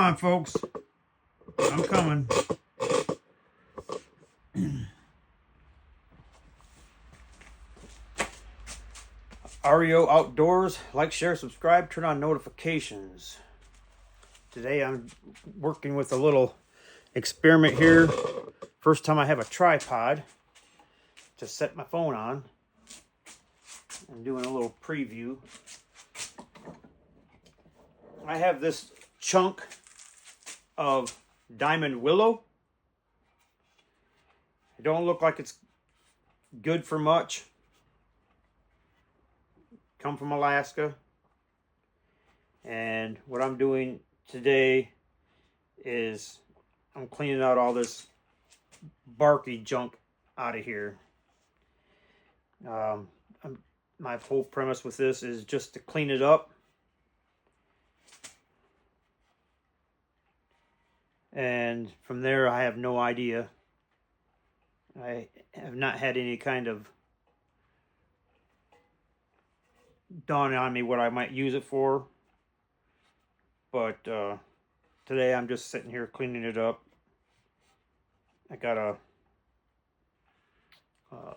on, folks. I'm coming. REO-Outdoors. Like, share, subscribe, turn on notifications. Today I'm working with a little experiment here. First time I have a tripod to set my phone on. I'm doing a little preview. I have this chunk of diamond willow. It don't look like it's good for much. Come from Alaska. And what I'm doing today is I'm cleaning out all this barky junk out of here. My whole premise with this is just to clean it up. And from there, I have no idea. I have not had any kind of dawn on me what I might use it for. But today I'm just sitting here cleaning it up. I got a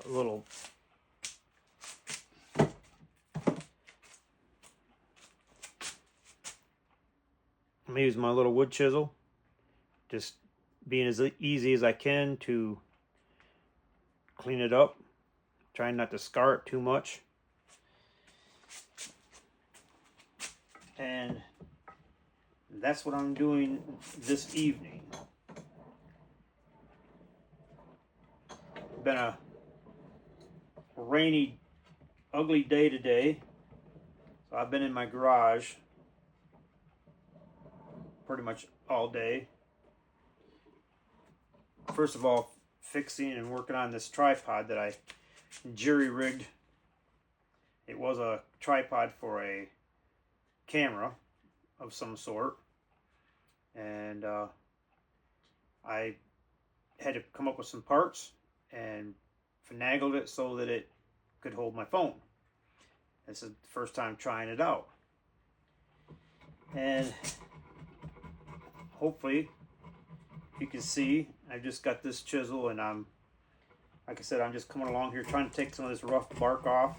little I'm gonna use my little wood chisel, just being as easy as I can to clean it up, trying not to scar it too much. And that's what I'm doing this evening. Been a rainy, ugly day today, so I've been in my garage pretty much all day. First of all, fixing and working on this tripod that I jury-rigged. It was a tripod for a camera of some sort, and I had to come up with some parts and finagled it so that it could hold my phone. This is the first time trying it out, and hopefully you can see I've just got this chisel, and I'm, like I said, I'm just coming along here trying to take some of this rough bark off.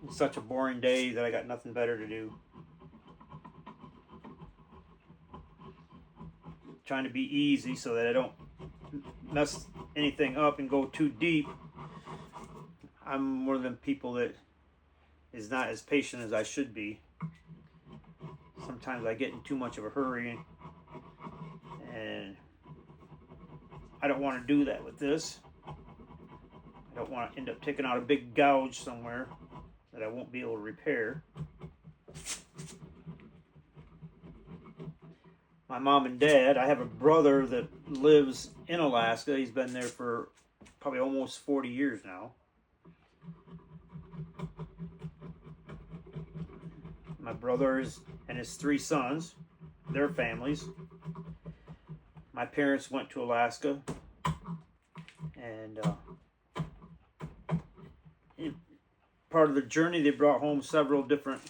It's such a boring day that I got nothing better to do. Trying to be easy so that I don't mess anything up and go too deep. I'm one of them people that is not as patient as I should be. Sometimes I get in too much of a hurry, and I don't want to do that with this. I don't want to end up taking out a big gouge somewhere that I won't be able to repair. My mom and dad, I have a brother that lives in Alaska. He's been there for probably almost 40 years now. My brothers and his 3 sons, their families. My parents went to Alaska, and part of the journey they brought home several different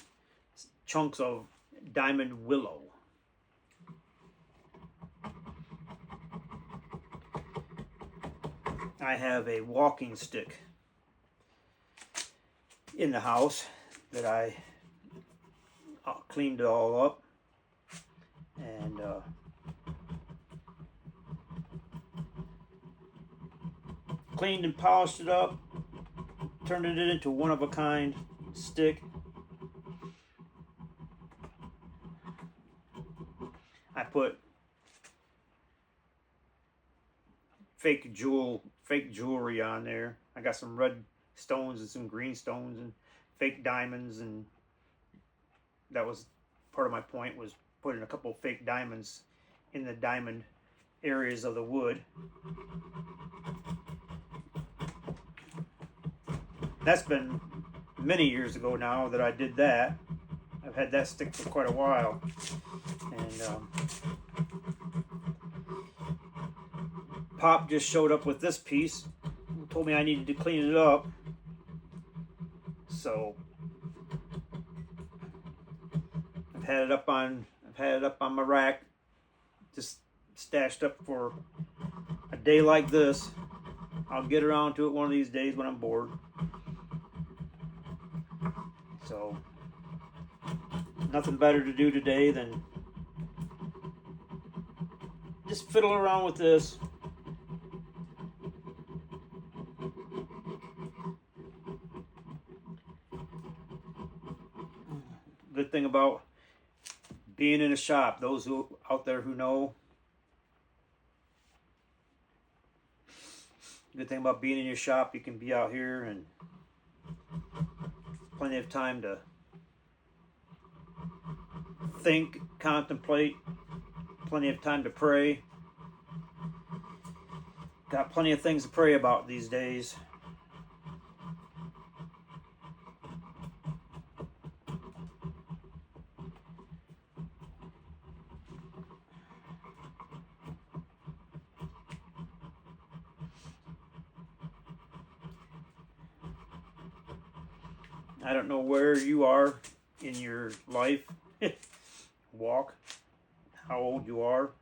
chunks of diamond willow. I have a walking stick in the house that I cleaned it all up, and cleaned and polished it up, turned it into one-of-a-kind stick. I put fake jewelry on there. I got some red stones and some green stones and fake diamonds, and that was part of my point, was putting a couple of fake diamonds in the diamond areas of the wood. That's been many years ago now that I did that. I've had that stick for quite a while, and Pop just showed up with this piece, told me I needed to clean it up. So I've had it up on my rack, just stashed up for a day like this. I'll get around to it one of these days when I'm bored. So nothing better to do today than just fiddle around with this. Good thing about being in a shop, those who out there who know, good thing about being in your shop, you can be out here and plenty of time to think, contemplate, plenty of time to pray. Got plenty of things to pray about these days. I don't know where you are in your life, walk, how old you are.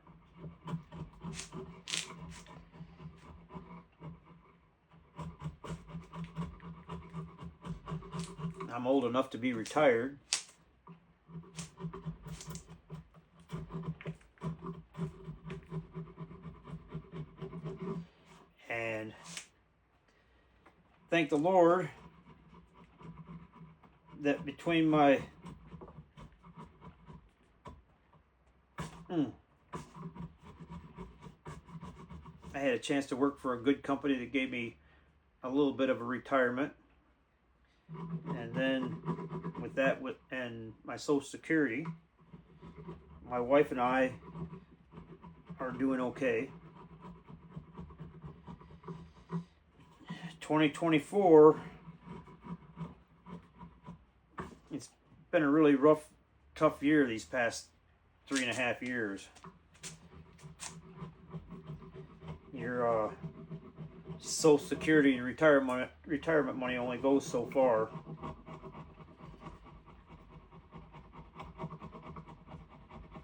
I'm old enough to be retired. And thank the Lord that between my I had a chance to work for a good company that gave me a little bit of a retirement, and then with that, and my Social Security, my wife and I are doing okay. 2024, it's been a really rough, tough year these past 3.5 years. Your Social Security and retirement money only goes so far.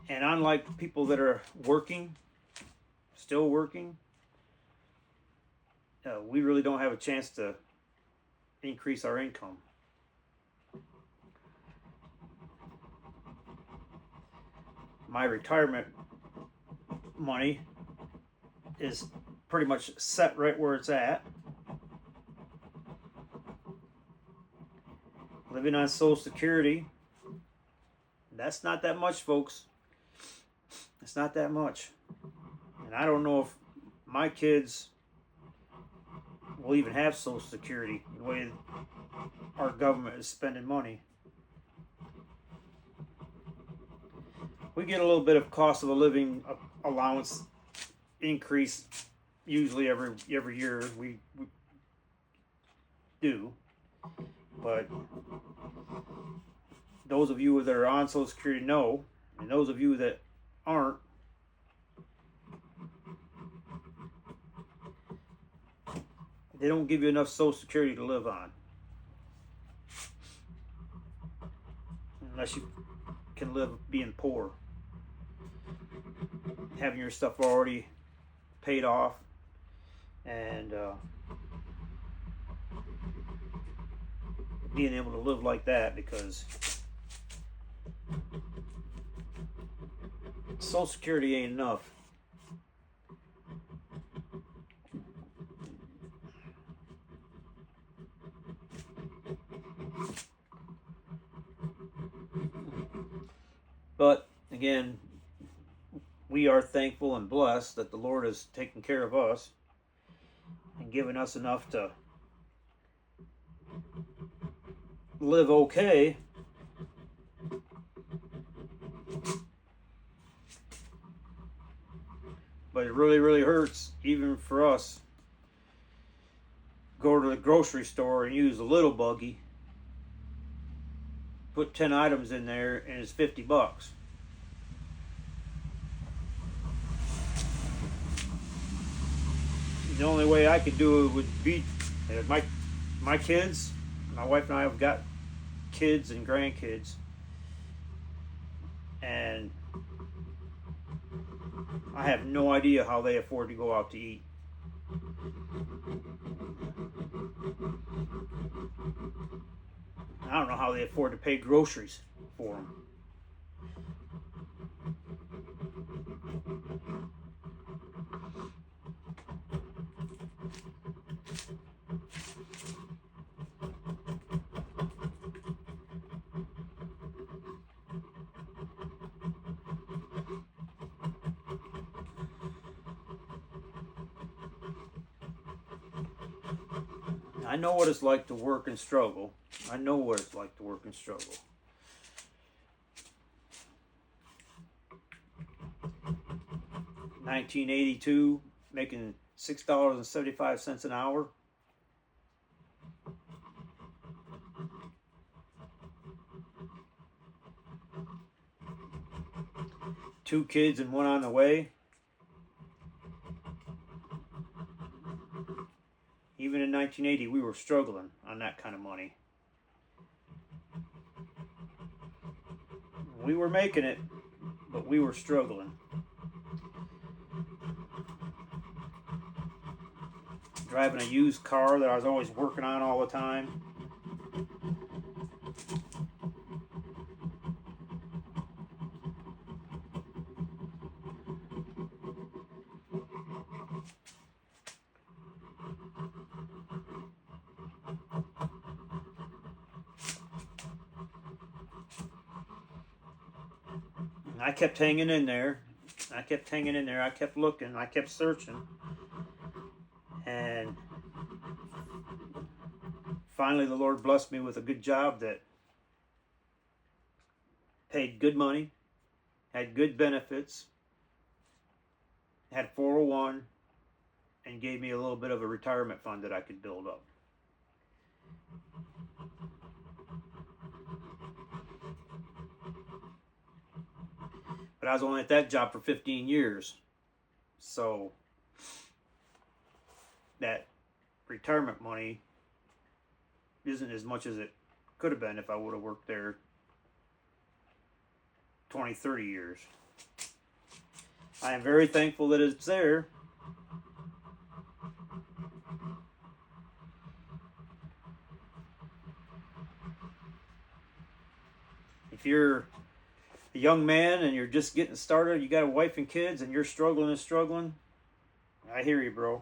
And unlike people that are still working, we really don't have a chance to increase our income. My retirement money is pretty much set right where it's at. Living on Social Security, that's not that much, folks. It's not that much. And I don't know if my kids will even have Social Security, the way our government is spending money. We get a little bit of cost of a living allowance increase usually every year. We do, but those of you that are on Social Security know, and those of you that aren't, they don't give you enough Social Security to live on, unless you can live being poor, having your stuff already paid off, and being able to live like that, because Social Security ain't enough. But again, we are thankful and blessed that the Lord has taken care of us and given us enough to live okay. But it really, really hurts, even for us. Go to the grocery store and use a little buggy. Put 10 items in there and it's $50. The only way I could do it would be my kids, My wife and I have got kids and grandkids, and I have no idea how they afford to go out to eat. I don't know how they afford to pay groceries for them. I know what it's like to work and struggle. I know what it's like to work and struggle. $1982, making $6.75 an hour. Two kids and one on the way. Even in 1980, we were struggling on that kind of money. We were making it, but we were struggling. Driving a used car that I was always working on all the time. I kept hanging in there. I kept hanging in there. I kept looking. I kept searching. And finally the Lord blessed me with a good job that paid good money, had good benefits, had 401, and gave me a little bit of a retirement fund that I could build up. But I was only at that job for 15 years. So that retirement money isn't as much as it could have been if I would have worked there 20, 30 years. I am very thankful that it's there. If you're a young man and you're just getting started, you got a wife and kids, and you're struggling and struggling, I hear you, bro.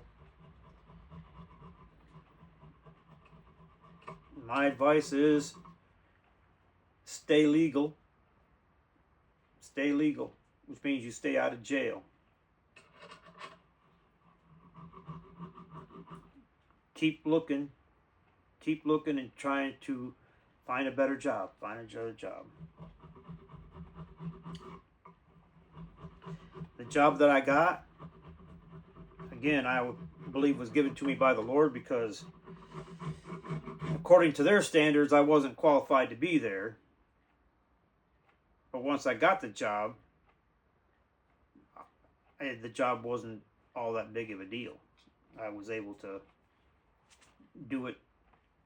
My advice is stay legal. Stay legal, which means you stay out of jail. Keep looking and trying to find a better job. Find another job. The job that I got, again, I believe was given to me by the Lord, because according to their standards, I wasn't qualified to be there. But once I got the job, the job wasn't all that big of a deal. I was able to do it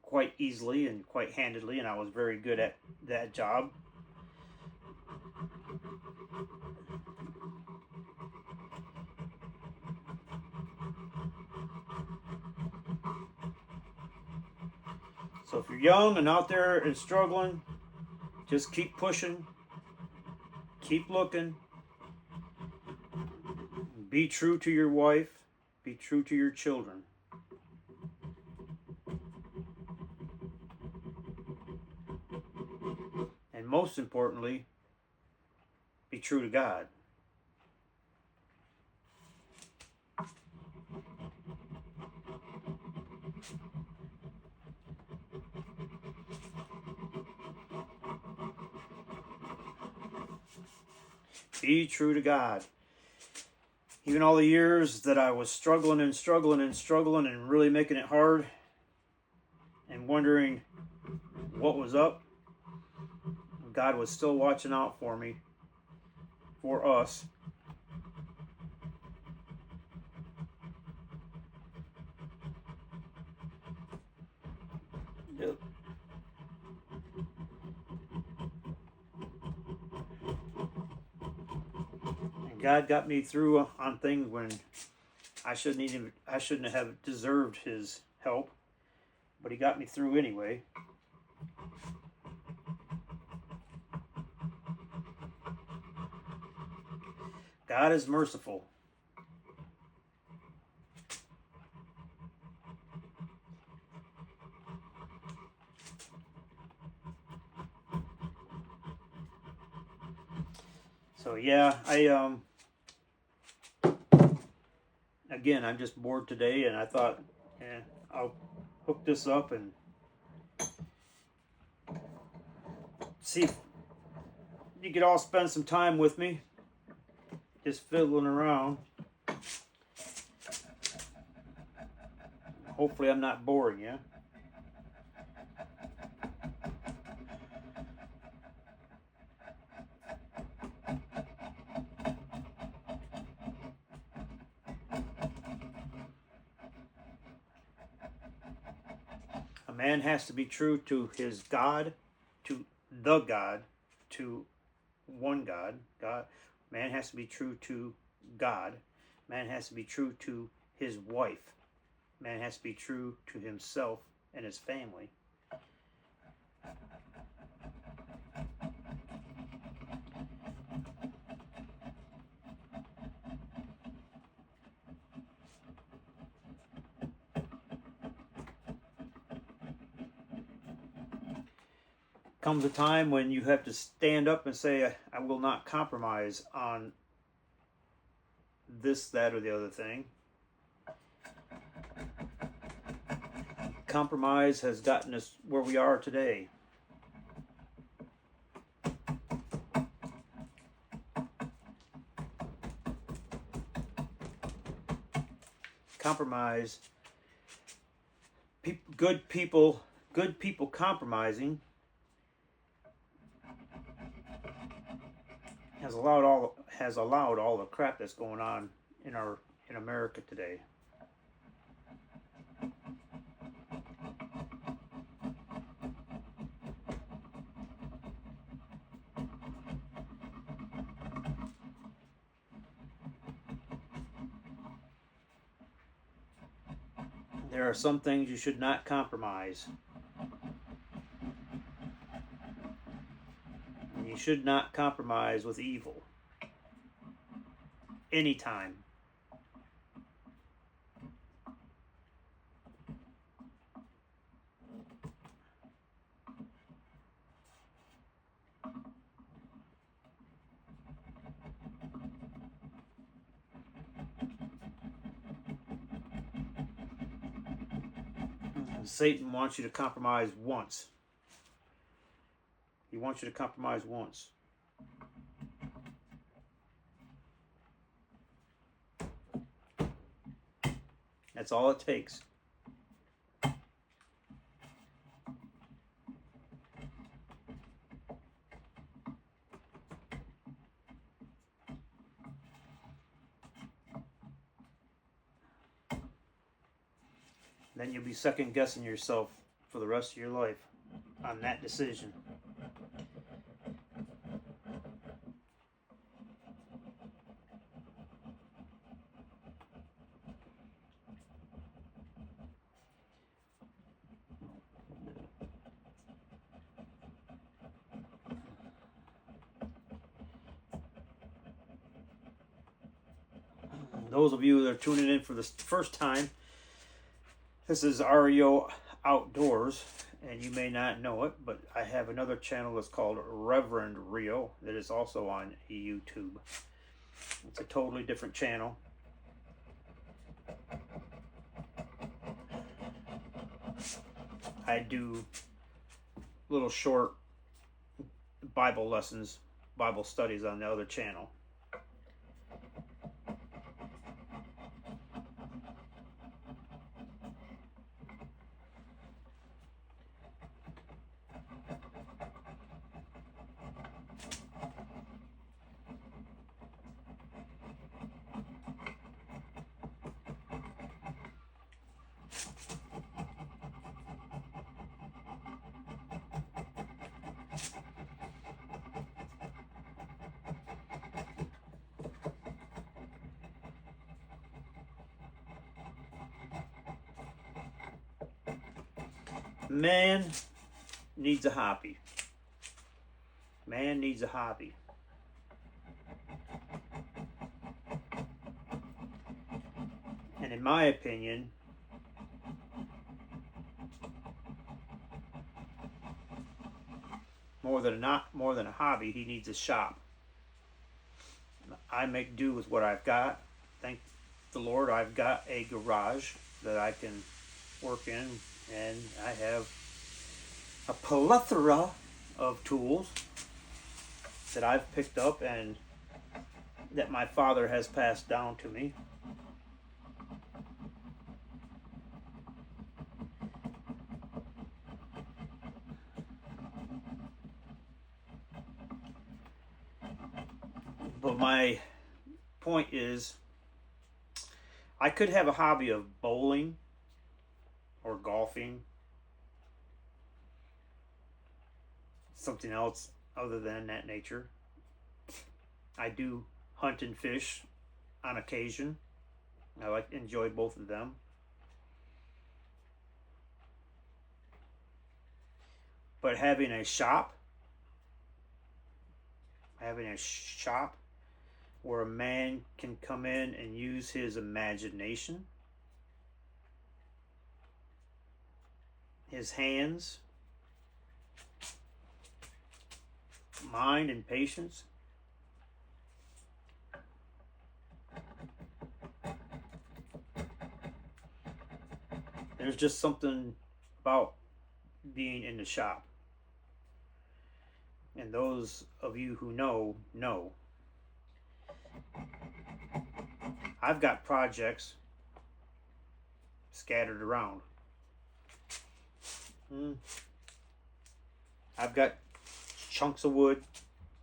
quite easily and quite handedly, and I was very good at that job. So if you're young and out there and struggling, just keep pushing, keep looking, be true to your wife, be true to your children. And most importantly, be true to God. Be true to God. Even all the years that I was struggling and really making it hard and wondering what was up, God was still watching out for me, for us. God got me through on things when I shouldn't have deserved His help, but He got me through anyway. God is merciful. So yeah, again, I'm just bored today, and I thought, I'll hook this up and see if you could all spend some time with me, just fiddling around. Hopefully I'm not boring you. A man has to be true to his God, to the God, to one God. Man has to be true to God. Man has to be true to his wife. Man has to be true to himself and his family. Comes a time when you have to stand up and say, I will not compromise on this, that, or the other thing. Compromise has gotten us where we are today. Compromise, good people compromising has allowed all the crap that's going on in America today. There are some things you should not compromise. And you should not compromise with evil. Anytime. Satan wants you to compromise once. He wants you to compromise once. That's all it takes. Then you'll be second guessing yourself for the rest of your life on that decision. Those of you that are tuning in for the first time, this is REO-Outdoors, and you may not know it, but I have another channel that's called Reverend REO that is also on YouTube. It's a totally different channel. I do little short Bible lessons, Bible studies on the other channel. Man needs a hobby. Man needs a hobby. And in my opinion, more than a hobby, he needs a shop. I make do with what I've got. Thank the Lord, I've got a garage that I can work in, and I have a plethora of tools that I've picked up and that my father has passed down to me. But my point is, I could have a hobby of bowling or golfing, something else other than that nature. I do hunt and fish on occasion. I like to enjoy both of them. But having a shop where a man can come in and use his imagination, his hands, mind, and patience. There's just something about being in the shop. And those of you who know. I've got projects scattered around. I've got chunks of wood.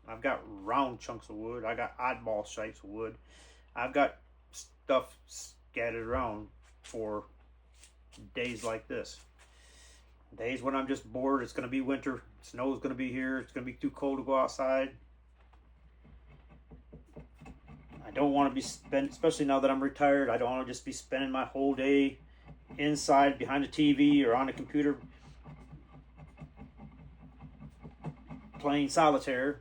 I've got round chunks of wood. I got oddball shapes of wood. I've got stuff scattered around for days like this. Days when I'm just bored. It's going to be winter. Snow's going to be here. It's going to be too cold to go outside. I don't want to be especially now that I'm retired, I don't want to just be spending my whole day inside behind the TV or on the computer playing solitaire.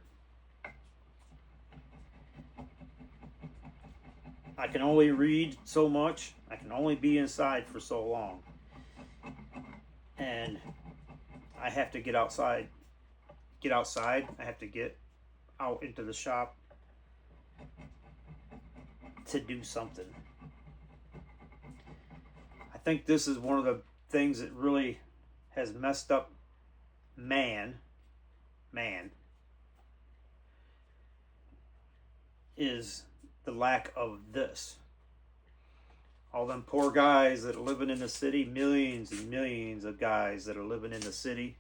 I can only read so much. I can only be inside for so long. And I have to get outside. I have to get out into the shop to do something. I think this is one of the things that really has messed up man is the lack of this. All them poor guys that are living in the city, millions and millions of guys that are living in the city.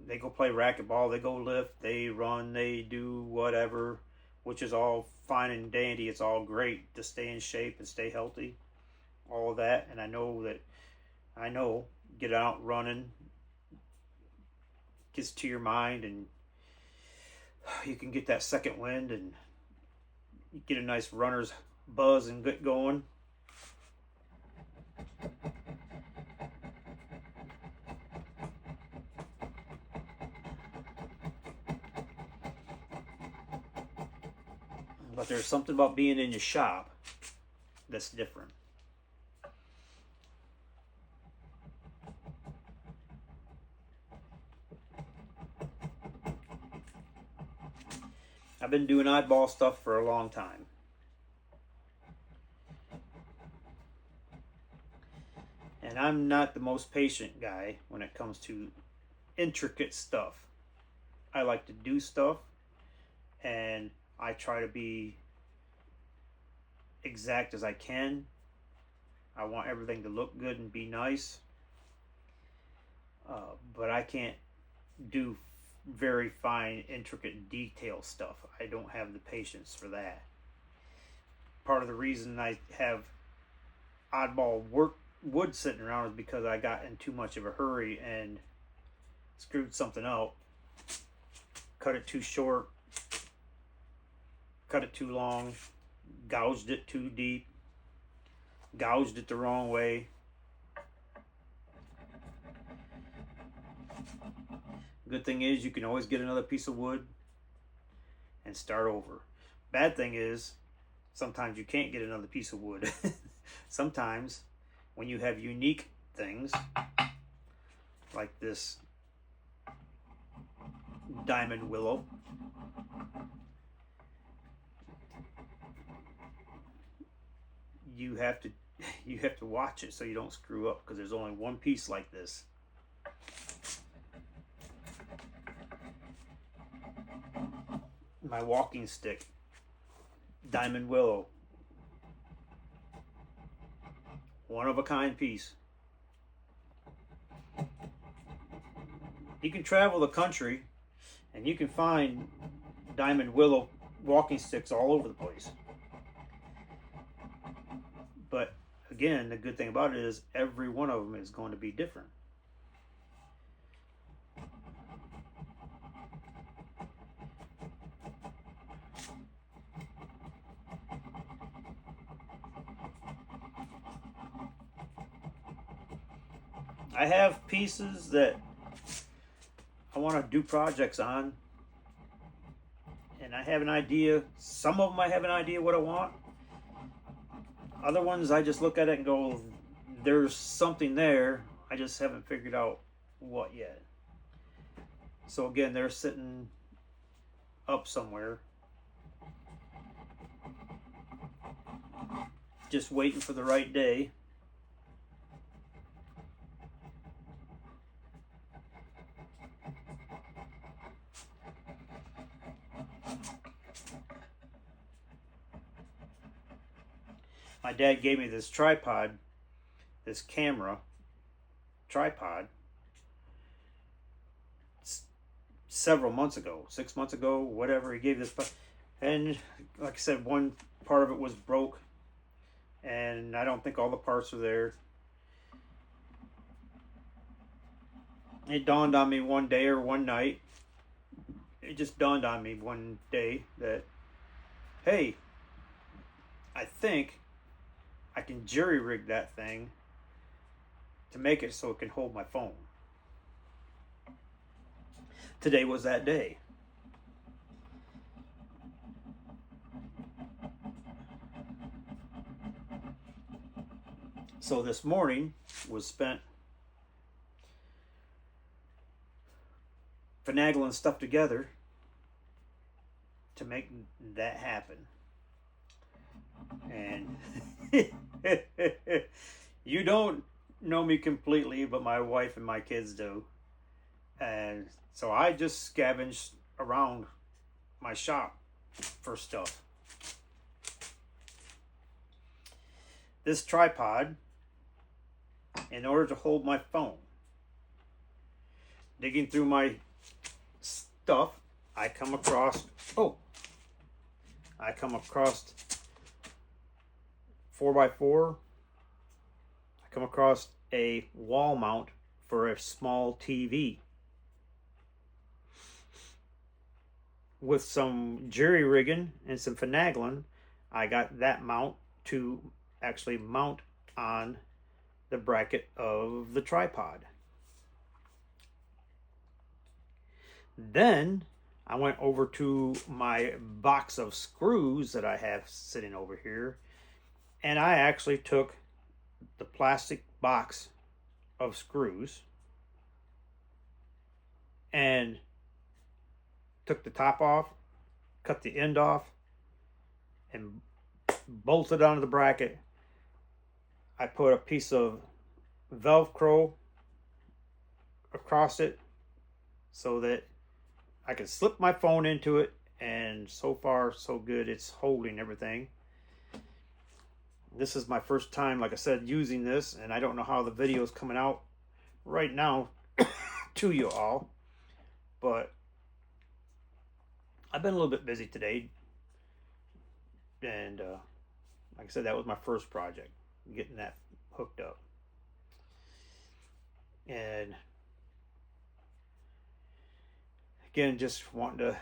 They go play racquetball, they go lift, they run, they do whatever, which is all fine and dandy. It's all great to stay in shape and stay healthy. All of that. And I know get out running gets to your mind, and you can get that second wind and you get a nice runner's buzz and get going. But there's something about being in your shop that's different. I've been doing oddball stuff for a long time. And I'm not the most patient guy when it comes to intricate stuff. I like to do stuff, and I try to be exact as I can. I want everything to look good and be nice. But I can't do very fine, intricate detail stuff. I don't have the patience for that. Part of the reason I have oddball wood sitting around is because I got in too much of a hurry and screwed something up. Cut it too short, cut it too long, gouged it too deep, gouged it the wrong way. Good thing is you can always get another piece of wood and start over. Bad thing is sometimes you can't get another piece of wood. Sometimes when you have unique things like this diamond willow, you have to watch it so you don't screw up, because there's only one piece like this. My walking stick, diamond willow, one of a kind piece. You can travel the country and you can find diamond willow walking sticks all over the place. But again, the good thing about it is every one of them is going to be different. I have pieces that I want to do projects on, and I have an idea. Some of them I have an idea what I want. Other ones I just look at it and go, there's something there, I just haven't figured out what yet. So again, they're sitting up somewhere, just waiting for the right day. My dad gave me this tripod, this camera tripod, several months ago, 6 months ago, whatever. He gave this, and like I said, one part of it was broke, and I don't think all the parts are there. It dawned on me one day or one night, it just dawned on me one day that, hey, I think I can jury rig that thing to make it so it can hold my phone. Today was that day. So this morning was spent finagling stuff together to make that happen. And you don't know me completely, but my wife and my kids do. And so I just scavenged around my shop for stuff. This tripod, in order to hold my phone, digging through my stuff, I come across 4x4. I come across a wall mount for a small TV. With some jury rigging and some finagling, I got that mount to actually mount on the bracket of the tripod. Then I went over to my box of screws that I have sitting over here, and I actually took the plastic box of screws and took the top off, cut the end off, and bolted onto the bracket. I put a piece of Velcro across it so that I can slip my phone into it, and so far so good. It's holding everything. This is my first time, like I said, using this, and I don't know how the video is coming out right now to you all, but I've been a little bit busy today, and like I said, that was my first project, getting that hooked up. And again, just wanting to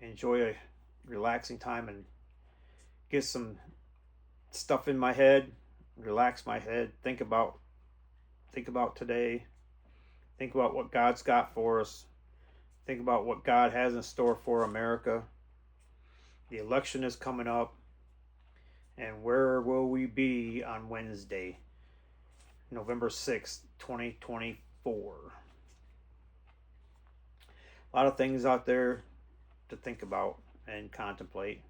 enjoy a relaxing time and get some stuff in my head, relax my head, think about today, think about what God's got for us, Think about what God has in store for America. The election is coming up. And where will we be on Wednesday, November 6th, 2024? A lot of things out there to think about and contemplate.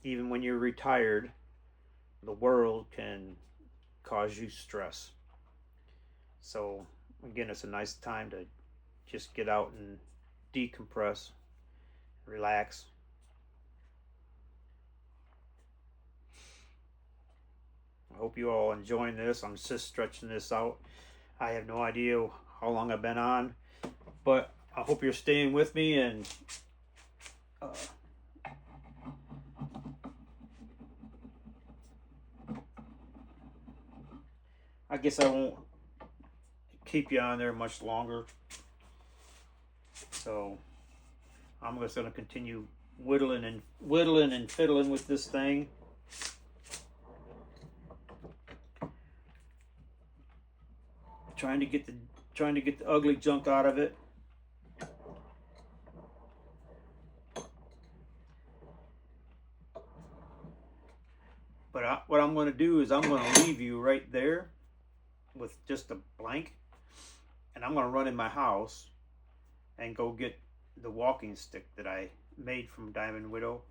Even when you're retired, the world can cause you stress. So again, it's a nice time to just get out and decompress, relax. I hope you all enjoying this. I'm just stretching this out. I have no idea how long I've been on, but I hope you're staying with me, and I guess I won't keep you on there much longer. So I'm just going to continue whittling and fiddling with this thing. Trying to get the ugly junk out of it. But what I'm going to do is I'm going to leave you right there with just a blank, and I'm going to run in my house and go get the walking stick that I made from Diamond Willow,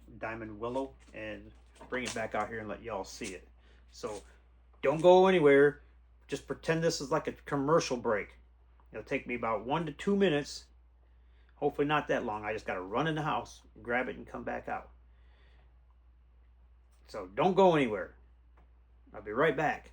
and bring it back out here and let y'all see it. So don't go anywhere. Just pretend this is like a commercial break. It'll take me about 1 to 2 minutes. Hopefully not that long. I just got to run in the house, grab it, and come back out. So don't go anywhere. I'll be right back.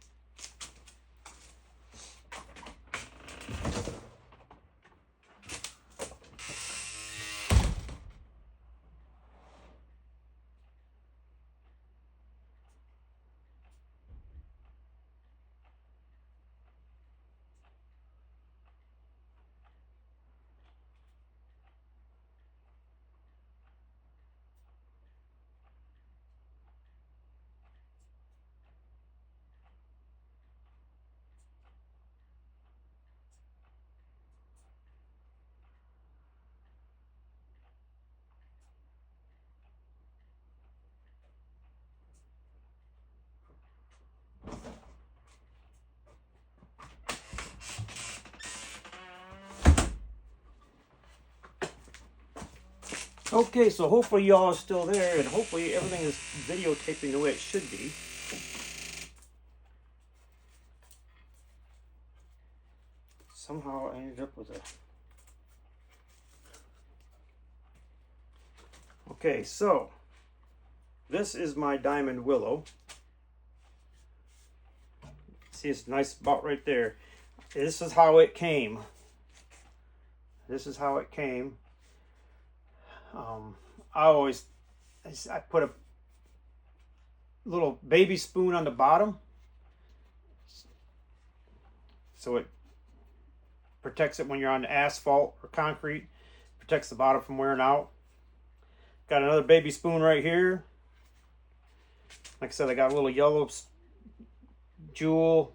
Okay, so hopefully y'all are still there, and hopefully everything is videotaping the way it should be. Somehow I ended up with a... Okay, so this is my Diamond Willow. See, it's a nice spot right there. This is how it came. This is how it came. I put a little baby spoon on the bottom, so it protects it when you're on the asphalt or concrete, protects the bottom from wearing out. Got another baby spoon right here. Like I said, I got a little yellow jewel,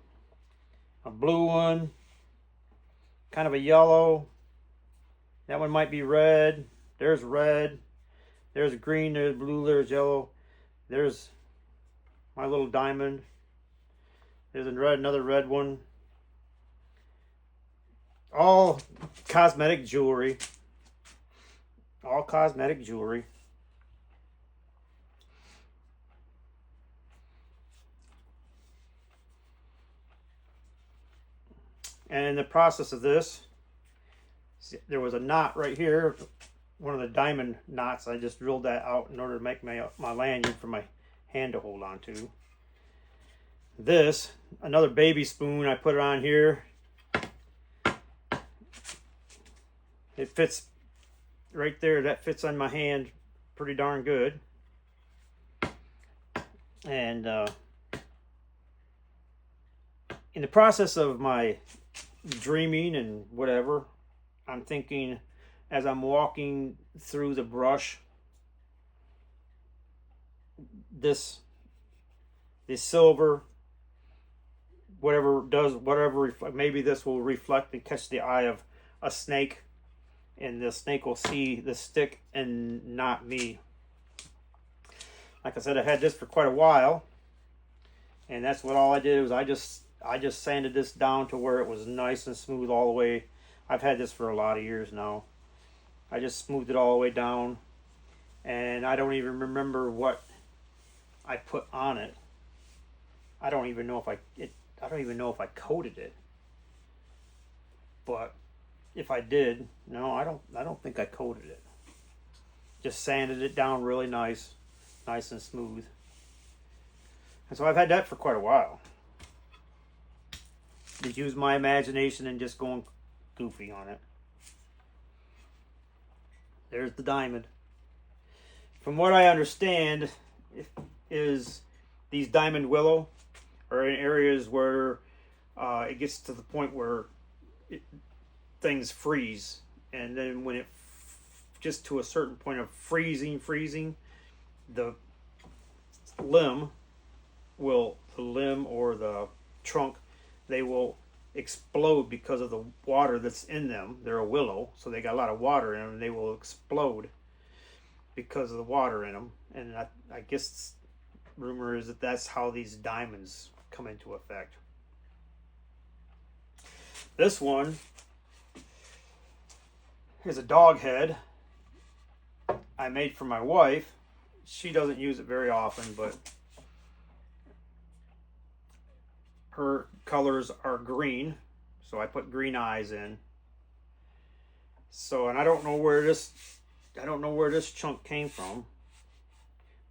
a blue one, kind of a yellow. That one might be red. There's red. There's green. There's blue. There's yellow. There's my little diamond. There's a red, another red one. All cosmetic jewelry. All cosmetic jewelry. And in the process of this, see, there was a knot right here, one of the diamond knots. I just drilled that out in order to make my lanyard for my hand to hold on to. This, another baby spoon, I put it on here. It fits right there. That fits on my hand pretty darn good. And in the process of my dreaming and whatever, I'm thinking as I'm walking through the brush, this silver maybe this will reflect and catch the eye of a snake, and the snake will see the stick and not me. Like I said, I had this for quite a while, and that's what all I did was I just sanded this down to where it was nice and smooth all the way. I've had this for a lot of years now. I just smoothed it all the way down, and I don't even remember what I put on it. I don't even know if I coated it. But if I did, no, I don't think I coated it. Just sanded it down really nice and smooth. And so I've had that for quite a while. Just use my imagination and just going goofy on it. There's the diamond. From what I understand, is these diamond willow are in areas where it gets to the point where things freeze, and then when it just to a certain point of freezing, the limb or the trunk, they will explode because of the water that's in them. They're a willow, so they got a lot of water in them, and they will explode because of the water in them. And I guess rumor is that that's how these diamonds come into effect. This one is a dog head I made for my wife. She doesn't use it very often, but her colors are green, so I put green eyes in. So, and I don't know where this chunk came from,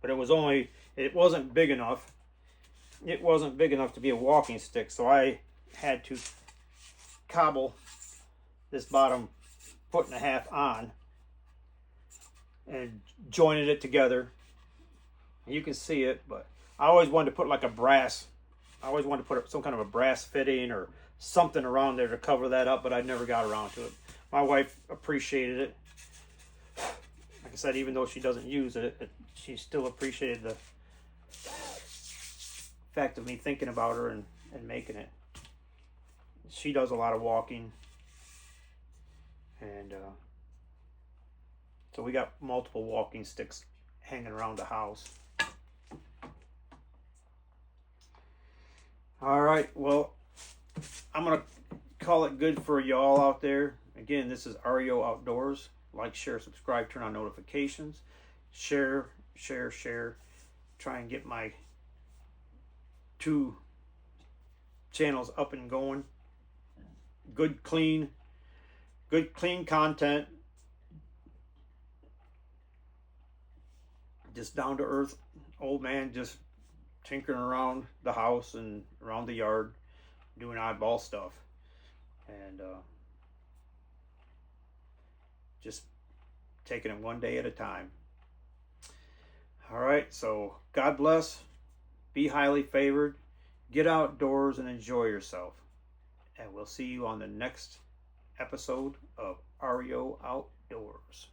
but it wasn't big enough. It wasn't big enough to be a walking stick, so I had to cobble this bottom 1.5 foot on and jointed it together. You can see it, but I always wanted to put like a brass. I always wanted to put some kind of a brass fitting or something around there to cover that up, but I never got around to it. My wife appreciated it. Like I said, even though she doesn't use it, she still appreciated the fact of me thinking about her and making it. She does a lot of walking, and so we got multiple walking sticks hanging around the house. All right, well, I'm gonna call it good for y'all out there. Again, this is REO-Outdoors. Like, share, subscribe, turn on notifications, share. Try and get my 2 channels up and going. Good clean content. Just down to earth old man just tinkering around the house and around the yard doing oddball stuff, and just taking it one day at a time. All right, so God bless, be highly favored, get outdoors and enjoy yourself, and we'll see you on the next episode of REO Outdoors.